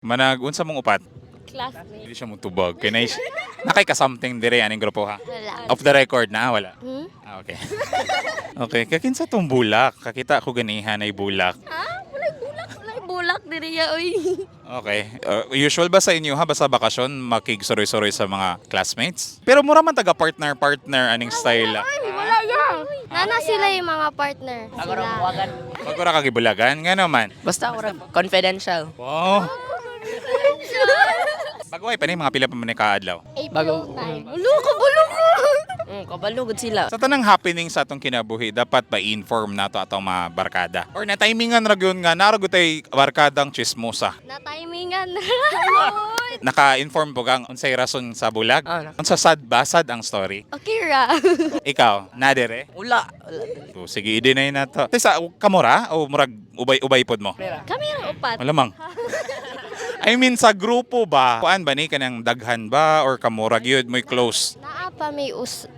Manag unsa mong upat? Classmate. Dili siya mo tubag. Kay nakay ka something dire aning grupo ha. Wala. Off the record na wala. Hmm? Ah, okay. Okay, kakinsa tong bulak. Kakita ko ganihan ay bulak. Ha? Walay bulak diri ya oy. Okay. Usual ba sa inyo ha basta bakasyon makigsuroy-suroy sa mga classmates? Pero mura man taga partner aning style. Wala ya. Nana sila yung mga partner. Ako rin buwagan. Pag ura kagibulagan nga naman. Basta ako rin confidential. Wow. Bagway pa ni mga pila pa man ni kaadlaw. Bago- April 9. Luko bulok. Kabalugod sila. Sa tanang happening sa atong kinabuhi, dapat ba inform nato atong mga barkada? Or na timingan ra gyud nga naragutay barkadang chismosa. Na timingan. Naka-inform po kang unsay rason sa bulag? Unsa sad ba sad ang story? Okay ra. Ikaw, nadere? Ula. So, sige, i-deny na to. Sa kamura o murag ubay-ubay pod mo? Kami ra upat. Malamang. I mean, sa grupo ba? Kuan ba ni kanang daghan ba or kamura gyud mo'y close? Naa pa may usa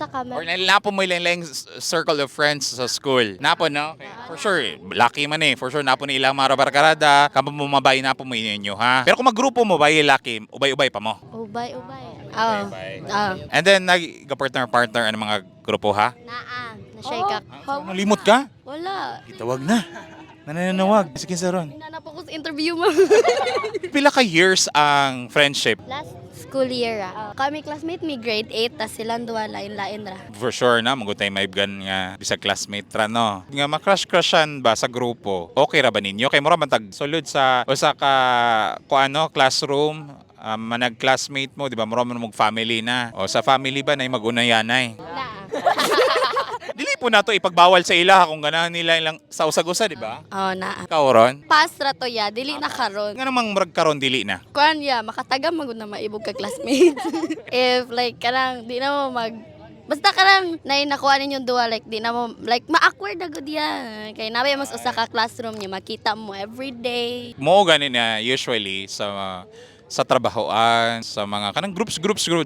ka Or man. napo mo ilang circle of friends sa school. Napo, no? Okay. For sure, lucky man eh. For sure, napo ni ilang mga barkarada. Kamo mo mabay, napo mo inyo, ha? Pero kung maggrupo mo ba, lucky, ubay-ubay pa mo. Ubay. Oh. Ubay. Oh. And then, nag-partner ang mga grupo, ha? Naa. Na-shake up. Nalimot ka? Wala. Itawag na. Nananawag. Sige, Saron. Hinanap ako sa interview mo. Pila ka years ang friendship? Last school year ra. Kami classmate mi grade 8 tas silang duwa lain-lain ra. For sure na, magutay maibgan nga bisag classmate ra, no? Nga makrush-crushan ba sa grupo? Okay ra ba ninyo? Kay mura man tag sulod sa usa ka classroom, manag-classmate mo, di ba? Mura man mong family na. O sa family ba na mag-unayanay? Naa. Dili po nato ipagbawal sa ila kung ganahan nila ilang sa usag-usa, di ba? Oh, naa. Ikaw ron? Pass ra to ya, dili na karon. Nga namang murag karon dili na. Kuan ya, makatagam magud na maibog ka classmate. If like kanang di na mo basta kanang nay nakuha ninyong duwa like di na mo like ma-awkward na gud yan. Kay nabe mas usa ka classroom niya makita mo every day. Mo gani na usually sa trabahoan, sa mga kanang groups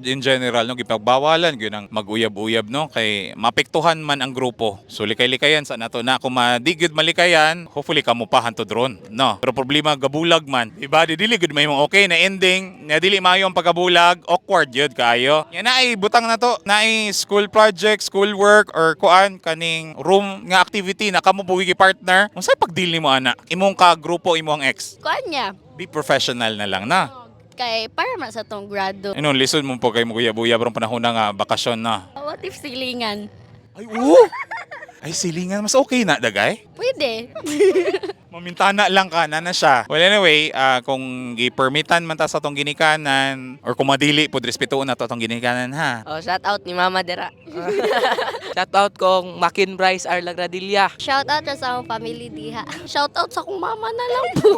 in general no gipagbawalan gyud ang mag-uyab-uyab no kay mapektuhan man ang grupo. So likay-likayan sa nato na kung madigid malikayan, hopefully kamo pa hantud ron no. Pero problema gabulag man. Iba dili gud may mga okay na ending, na dili maayo ang pagkabulag, awkward yun kayo. Yan na ay butang na to, na ay school project, school work or kuan kaning room nga activity na kamo buwigi partner. Unsay pagdili mo ana? Imong ka grupo imong ex. Kuan niya. Be professional na lang na. Kay para man sa tong grado. Ano, lisod mo po kay Muguya-buya parang panahon na nga bakasyon na. What if silingan? Ay, oo! Ay, silingan. Mas okay na, dagay. Pwede. Mamintana lang ka, na siya. Well, anyway, kung gi-permitan man ta sa tong ginikanan, or kung madili po, respetuon na to tong ginikanan, ha? Oh, shout out ni Mama Dera. Shout out kong Makin Bryce Arla Gradilla. Shout out sa akong family diha. Shout out sa akong mama na lang po.